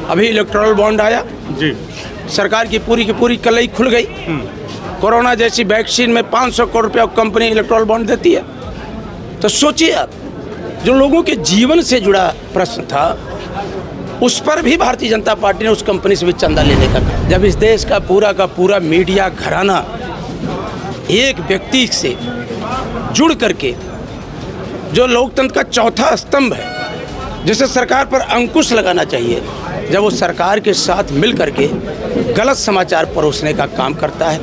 अभी electoral bond आया जी, सरकार की पूरी कलई खुल गई। कोरोना जैसी वैक्सीन में 500 करोड़ रुपया कंपनी इलेक्टोरल बॉन्ड देती है। तो सोचिए आप, जो लोगों के जीवन से जुड़ा प्रश्न था उस पर भी भारतीय जनता पार्टी ने उस कंपनी से भी चंदा लेने का, जब इस देश का पूरा मीडिया घराना एक व्यक्ति से जुड़ करके जो लोकतंत्र का चौथा स्तंभ है, जिसे सरकार पर अंकुश लगाना चाहिए, जब वो सरकार के साथ मिल करके गलत समाचार परोसने का काम करता है,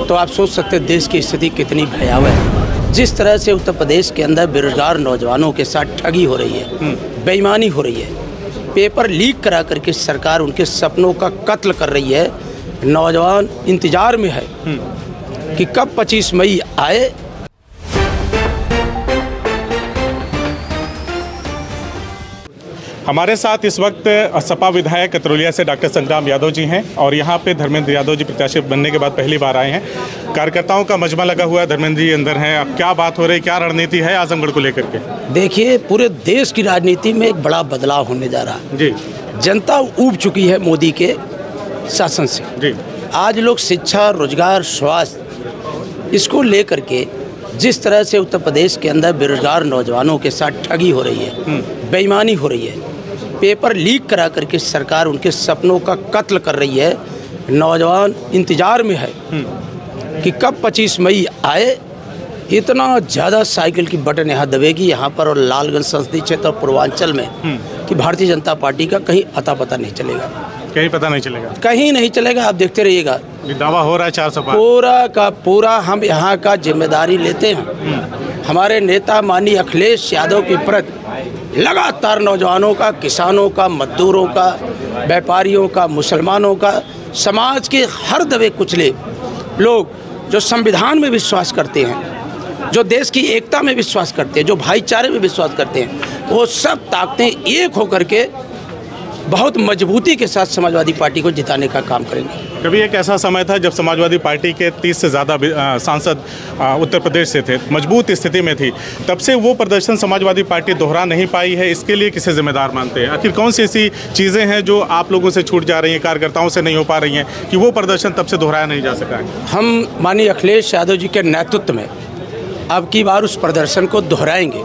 तो आप सोच सकते हैं देश की स्थिति कितनी भयावह है। जिस तरह से उत्तर प्रदेश के अंदर बेरोजगार नौजवानों के साथ ठगी हो रही है, बेईमानी हो रही है, पेपर लीक करा करके सरकार उनके सपनों का कत्ल कर रही है। नौजवान इंतजार में है कि कब 25 मई आए। हमारे साथ इस वक्त सपा विधायक कतरौलिया से डॉक्टर संग्राम यादव जी हैं और यहाँ पे धर्मेंद्र यादव जी प्रत्याशी बनने के बाद पहली बार आए हैं। कार्यकर्ताओं का मजमा लगा हुआ है, धर्मेंद्र जी अंदर हैं। अब क्या बात हो रही, क्या रणनीति है आजमगढ़ को लेकर के? देखिए, पूरे देश की राजनीति में एक बड़ा बदलाव होने जा रहा है जी। जनता ऊब चुकी है मोदी के शासन से जी। आज लोग शिक्षा, रोजगार, स्वास्थ्य, इसको लेकर के जिस तरह से उत्तर प्रदेश के अंदर बेरोजगार नौजवानों के साथ ठगी हो रही है, बेईमानी हो रही है, पेपर लीक करा करके सरकार उनके सपनों का कत्ल कर रही है। नौजवान इंतजार में है कि कब 25 मई आए। इतना ज़्यादा साइकिल की बटन यहाँ दबेगी यहाँ पर और लालगंज संसदीय क्षेत्र और पूर्वांचल में कि भारतीय जनता पार्टी का कहीं अता पता नहीं चलेगा। कहीं पता नहीं चलेगा? कहीं नहीं चलेगा। आप देखते रहिएगा, दावा हो रहा है 400 पार। पूरा का पूरा हम यहाँ का जिम्मेदारी लेते हैं। हमारे नेता माननीय अखिलेश यादव की प्रति लगातार नौजवानों का, किसानों का, मजदूरों का, व्यापारियों का, मुसलमानों का, समाज के हर दबे कुचले लोग जो संविधान में विश्वास करते हैं, जो देश की एकता में विश्वास करते हैं, जो भाईचारे में विश्वास करते हैं, वो सब ताकतें एक होकर के बहुत मजबूती के साथ समाजवादी पार्टी को जिताने का काम करेंगे। कभी एक ऐसा समय था जब समाजवादी पार्टी के 30 से ज़्यादा सांसद उत्तर प्रदेश से थे, मजबूत स्थिति में थी, तब से वो प्रदर्शन समाजवादी पार्टी दोहरा नहीं पाई है। इसके लिए किसे जिम्मेदार मानते हैं? आखिर कौन सी ऐसी चीज़ें हैं जो आप लोगों से छूट जा रही हैं, कार्यकर्ताओं से नहीं हो पा रही हैं कि वो प्रदर्शन तब से दोहराया नहीं जा सका है? हम माननीय अखिलेश यादव जी के नेतृत्व में अब की बार उस प्रदर्शन को दोहराएंगे।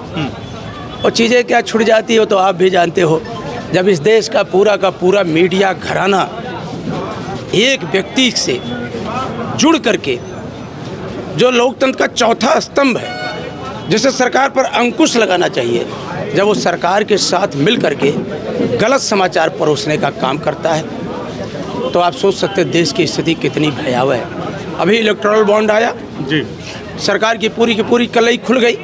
और चीज़ें क्या छूट जाती हो तो आप भी जानते हो, जब इस देश का पूरा मीडिया घराना एक व्यक्ति से जुड़ करके जो लोकतंत्र का चौथा स्तंभ है, जिसे सरकार पर अंकुश लगाना चाहिए, जब वो सरकार के साथ मिल करके गलत समाचार परोसने का काम करता है, तो आप सोच सकते हैं देश की स्थिति कितनी भयावह है। अभी इलेक्टोरल बॉन्ड आया जी, सरकार की पूरी कलई खुल गई।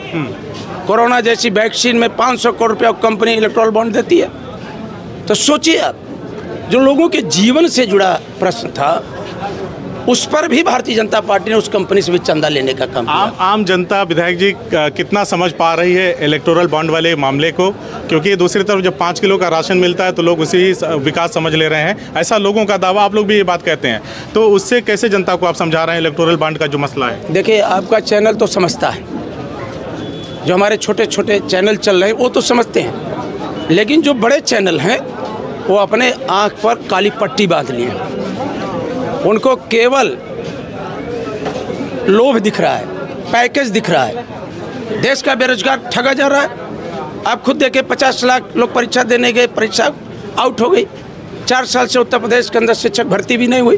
कोरोना जैसी वैक्सीन में 500 करोड़ रुपया कंपनी इलेक्टोरल बॉन्ड देती है। तो सोचिए आप, जो लोगों के जीवन से जुड़ा प्रश्न था उस पर भी भारतीय जनता पार्टी ने उस कंपनी से भी चंदा लेने का काम किया। आम जनता विधायक जी कितना समझ पा रही है इलेक्टोरल बॉन्ड वाले मामले को? क्योंकि दूसरी तरफ जब 5 किलो का राशन मिलता है तो लोग उसी विकास समझ ले रहे हैं, ऐसा लोगों का दावा, आप लोग भी ये बात कहते हैं, तो उससे कैसे जनता को आप समझा रहे हैं इलेक्टोरल बॉन्ड का जो मसला है? देखिए, आपका चैनल तो समझता है, जो हमारे छोटे छोटे चैनल चल रहे हैं वो तो समझते हैं, लेकिन जो बड़े चैनल हैं वो अपने आँख पर काली पट्टी बांध लिए हैं। उनको केवल लोभ दिख रहा है, पैकेज दिख रहा है। देश का बेरोजगार ठगा जा रहा है। आप खुद देखें, 50 लाख लोग परीक्षा देने गए, परीक्षा आउट हो गई। 4 साल से उत्तर प्रदेश के अंदर शिक्षक भर्ती भी नहीं हुई।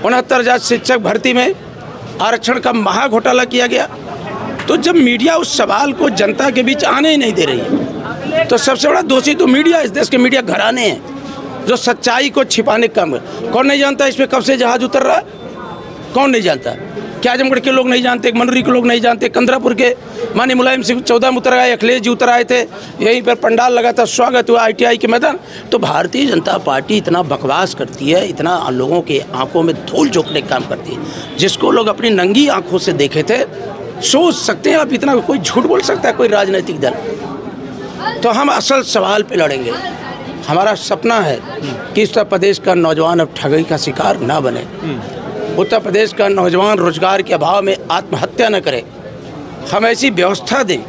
69,000 शिक्षक भर्ती में आरक्षण का महा घोटाला किया गया। तो जब मीडिया उस सवाल को जनता के बीच आने ही नहीं दे रही है, तो सबसे बड़ा दोषी तो मीडिया, इस देश के मीडिया घराने हैं जो सच्चाई को छिपाने का काम है। कौन नहीं जानता इसमें कब से जहाज उतर रहा है? कौन नहीं जानता? क्या आजमगढ़ के लोग नहीं जानते, मनोरी के लोग नहीं जानते, कंदरापुर के माननीय मुलायम सिंह 14 में उतर आए, अखिलेश जी उतर आए थे, यहीं पर पंडाल लगा था, स्वागत हुआ ITI के मैदान। तो भारतीय जनता पार्टी इतना बकवास करती है, इतना लोगों के आंखों में धूल झोंकने का काम करती है, जिसको लोग अपनी नंगी आंखों से देखे थे। सोच सकते हैं आप, इतना कोई झूठ बोल सकता है कोई राजनीतिक दल? तो हम असल सवाल पे लड़ेंगे। हमारा सपना है कि उत्तर प्रदेश का नौजवान अब ठगी का शिकार ना बने। उत्तर प्रदेश का नौजवान रोजगार के अभाव में आत्महत्या न करे। हम ऐसी व्यवस्था दें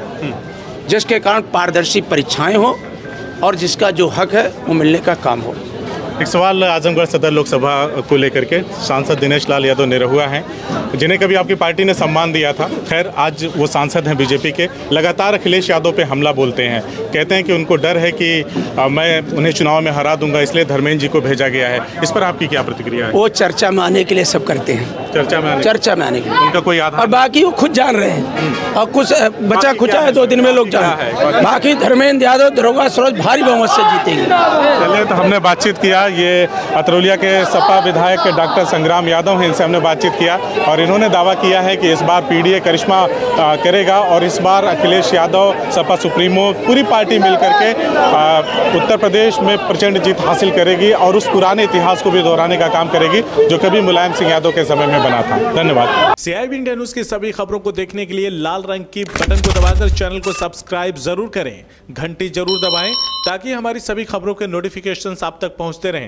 जिसके कारण पारदर्शी परीक्षाएं हो और जिसका जो हक है वो मिलने का काम हो। एक सवाल आजमगढ़ सदर लोकसभा को लेकर के सांसद दिनेश लाल यादव निरहुआ हैं, जिन्हें कभी आपकी पार्टी ने सम्मान दिया था। खैर आज वो सांसद हैं बीजेपी के, लगातार अखिलेश यादव पे हमला बोलते हैं, कहते हैं कि उनको डर है कि मैं उन्हें चुनाव में हरा दूंगा, इसलिए धर्मेंद्र जी को भेजा गया है। इस पर आपकी क्या प्रतिक्रिया है? वो चर्चा में आने के लिए सब करते हैं, चर्चा में आने के लिए उनका कोई आधार, और बाकी वो खुद जान रहे हैं, और कुछ बचा खुचा है 2 दिन में लोग जान है। बाकी धर्मेंद्र यादव दरोगा सरोज भारी बहुमत से जीतेंगे। चलिए, तो हमने बातचीत किया, ये अतरौलिया के सपा विधायक डॉक्टर संग्राम यादव हैं, इनसे हमने बातचीत किया और इन्होंने दावा किया है कि इस बार पीडीए करिश्मा करेगा और इस बार अखिलेश यादव, सपा सुप्रीमो, पूरी पार्टी मिलकर के उत्तर प्रदेश में प्रचंड जीत हासिल करेगी और उस पुराने इतिहास को भी दोहराने का काम करेगी जो कभी मुलायम सिंह यादव के समय में बना था। धन्यवाद। CIB इंडिया न्यूज की सभी खबरों को देखने के लिए लाल रंग की बटन को दबाकर चैनल को सब्सक्राइब जरूर करें, घंटी जरूर दबाएं ताकि हमारी सभी खबरों के नोटिफिकेशंस आप तक पहुंचते रहें।